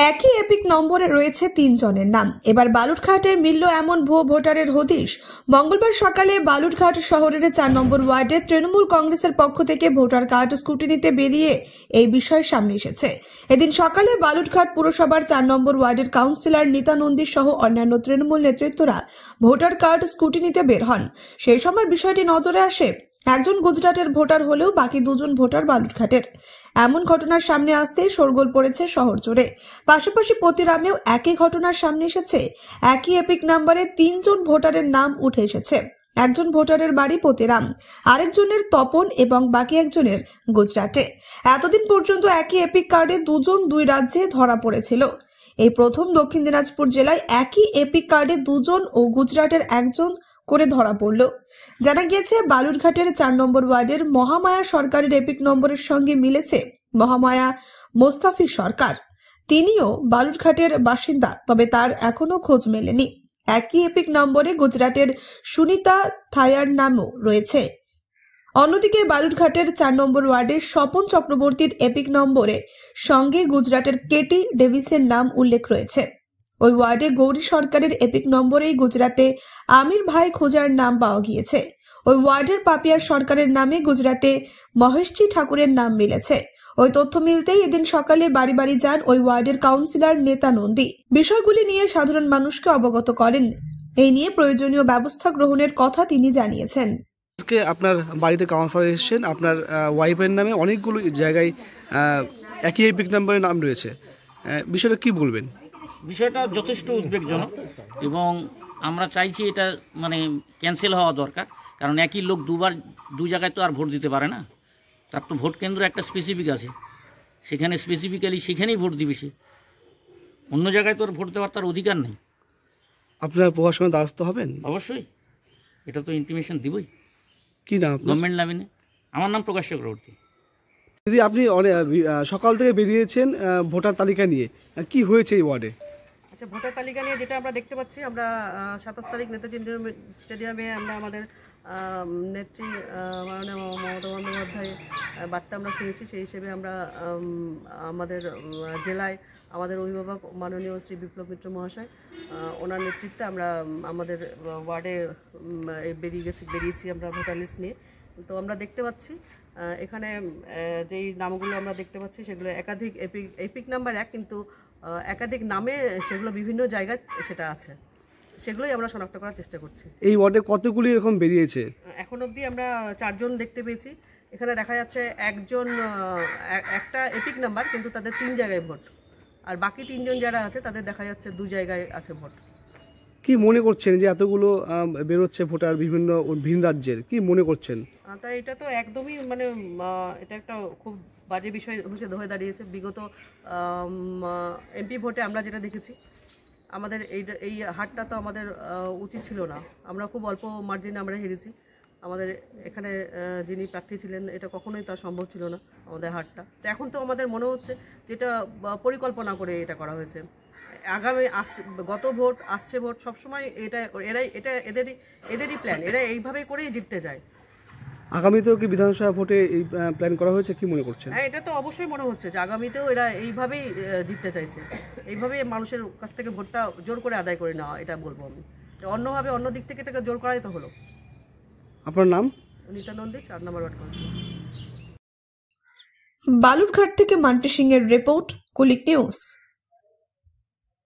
একই এপিক নম্বরে রয়েছে ৩ জনের নাম। এবার বালুরঘাটে মিলল এমন ভুয়ো ভোটারের হদিশ। মঙ্গলবার সকালে বালুরঘাট শহরের ৪ নম্বর ওয়ার্ডে তৃণমূল কংগ্রেসের পক্ষ থেকে ভোটার কার্ড স্ক্রুটিনিতে বেরিয়ে এই বিষয় সামনে এসেছে। এদিন সকালে বালুরঘাট পুরসভার ৪ নম্বর ওয়ার্ডের কাউন্সিলর নীতা নন্দী সহ অন্যান্য তৃণমূল নেতৃত্বরা ভোটার কার্ড স্ক্রুটিনিতে বের হন। সেই সময় বিষয়টি নজরে আসে। একজন গুজরাটের ভোটার হলেও বাকি দুজন ভোটার বালুরঘাটের। এমন ঘটনার সামনে আসতেই শোরগোল পড়েছে শহর জুড়ে। পাশাপাশি পতিরামেও একই ঘটনার সামনে এসেছে। একই এপিক নাম্বারে ৩ জন ভোটারের নাম উঠে এসেছে। একজন ভোটারের বাড়ি পতিরাম, আরেকজনের তপন এবং বাকি একজনের গুজরাটে। এতদিন পর্যন্ত একই এপিক কার্ডে দুজন দুই রাজ্যে ধরা পড়েছিল। এই প্রথম দক্ষিণ দিনাজপুর জেলায় একই এপিক কার্ডে দুজন ও গুজরাটের একজন করে ধরা পড়ল। জানা গিয়েছে বালুরঘাটের ৪ নম্বর ওয়ার্ডের মহামায়া সরকারের এপিক নম্বরের সঙ্গে মিলেছে মহামায়া মোস্তাফি সরকার। তিনিও বালুরঘাটের বাসিন্দা, তবে তার এখনো খোঁজ মেলেনি। একই এপিক নম্বরে গুজরাটের সুনিতা থায়ার নামও রয়েছে। অন্যদিকে বালুরঘাটের ৪ নম্বর ওয়ার্ডের স্বপন চক্রবর্তীর এপিক নম্বরে সঙ্গে গুজরাটের কেটি ডেভিসের নাম উল্লেখ রয়েছে। ওই ওয়ার্ডে গৌরী সরকারের এপিক নম্বরেই গুজরাটে আমির ভাই খোঁজার নাম পাওয়া গিয়েছে। ওই ওয়ার্ডের পাপিয়া সরকারের নামে গুজরাটে মহেশজি ঠাকুরের নাম মিলেছে। ওই তথ্য মিলতেই এদিন সকালে বাড়ি বাড়ি যান ওই ওয়ার্ডের কাউন্সিলর নেতা নন্দী। বিষয়গুলি নিয়ে সাধারণ মানুষকে অবগত করেন। এই নিয়ে প্রয়োজনীয় ব্যবস্থা গ্রহণের কথা তিনি জানিয়েছেন। আজকে আপনার বাড়িতে কাউন্সিলর এসেছেন, আপনার ওয়াইফের নামে অনেকগুলো জায়গায় একই এপিক নাম্বারের নাম রয়েছে, বিষয়টা কি বলবেন? বিষয়টা যথেষ্ট উদ্বেগজনক এবং আমরা চাইছি এটা ক্যান্সেল হওয়া দরকার। কারণ একই লোক দু জায়গায় তো আর ভোট দিতে পারে না। তার তো ভোট কেন্দ্র একটা স্পেসিফিক আছে, সেখানে স্পেসিফিক্যালি সেখানেই ভোট দিবে সে। অন্য জায়গায় তো আর ভোট দেওয়ার তার অধিকার নেই। আপনার প্রশাসনের দ্বারস্থ হবেন? অবশ্যই, এটা তো ইন্টিমেশন দিবই। কি নাম? গভর্নমেন্ট লাইনে। আমার নাম প্রকাশ চক্রবর্তী। দিদি, আপনি সকাল থেকে বেরিয়েছেন ভোটার তালিকা নিয়ে, কি হয়েছে এই ওয়ার্ডে? আচ্ছা, ভোটার তালিকা নিয়ে যেটা আমরা দেখতে পাচ্ছি, আমরা ২৭ তারিখ নেতাজি স্টেডিয়ামে আমরা আমাদের নেত্রী মাননীয় মমতা বন্দ্যোপাধ্যায় বার্তা আমরা শুনেছি। সেই হিসেবে আমরা আমাদের জেলায় আমাদের অভিভাবক মাননীয় শ্রী বিপ্লব মিত্র মহাশয়, ওনার নেতৃত্বে আমরা আমাদের ওয়ার্ডে বেরিয়েছি আমরা ভোটার লিস্ট নিয়ে। তো আমরা দেখতে পাচ্ছি এখানে যেই নামগুলো আমরা দেখতে পাচ্ছি সেগুলো একাধিক এপিক নাম্বার এক, কিন্তু একাধিক নামে সেগুলো বিভিন্ন জায়গায় সেটা আছে। সেগুলোই আমরা শনাক্ত করার চেষ্টা করছি। এই ওয়ার্ডে কতগুলি এরকম বেরিয়েছে? এখন অবধি আমরা ৪ জন দেখতে পেয়েছি। এখানে দেখা যাচ্ছে একজন একটা এপিক নাম্বার, কিন্তু তাদের ৩ জায়গায় ভোট, আর বাকি ৩ জন যারা আছে তাদের দেখা যাচ্ছে ২ জায়গায় আছে ভোট। কি মনে করছেন যে এতগুলো বেরোচ্ছে ভোটার বিভিন্ন ভিন রাজ্যের, কি মনে করছেন? তাই এটা তো একদমই এটা একটা খুব বাজে বিষয় হয়ে দাঁড়িয়েছে। বিগত এমপি ভোটে আমরা যেটা দেখেছি, আমাদের এই হারটা তো আমাদের উচিত ছিল না। আমরা খুব অল্প মার্জিনে আমরা হেরেছি। আমাদের এখানে যিনি প্রার্থী ছিলেন, এটা কখনোই তার সম্ভব ছিল না আমাদের হারটা। তো এখন তো আমাদের মনে হচ্ছে যেটা পরিকল্পনা করে এটা করা হয়েছে। আগামী গত ভোট, আসছে ভোট, সবসময় এটা এদেরই প্ল্যান। এরা এইভাবেই করেই জিততে যায়। আগামীতেও কি বিধানসভা ভোটে এই প্ল্যান করা হয়েছে, কি মনে করছেন? হ্যাঁ, এটা তো অবশ্যই মনে হচ্ছে যে আগামীতেও এরা এইভাবেই জিততে চাইছে। এইভাবেই মানুষের কাছ থেকে ভোটটা জোর করে আদায় করে নেওয়া, এটা বলবো আমি। অন্যভাবে অন্য দিক থেকে এটাকে জোর করাই তো হলো। আপনার নাম? নীতা নন্দী, ৪ নম্বর ওয়ার্ড কাউন্সিলর। বালুরঘাট থেকে মান্টি সিং এর রিপোর্ট, কুলিক নিউজ।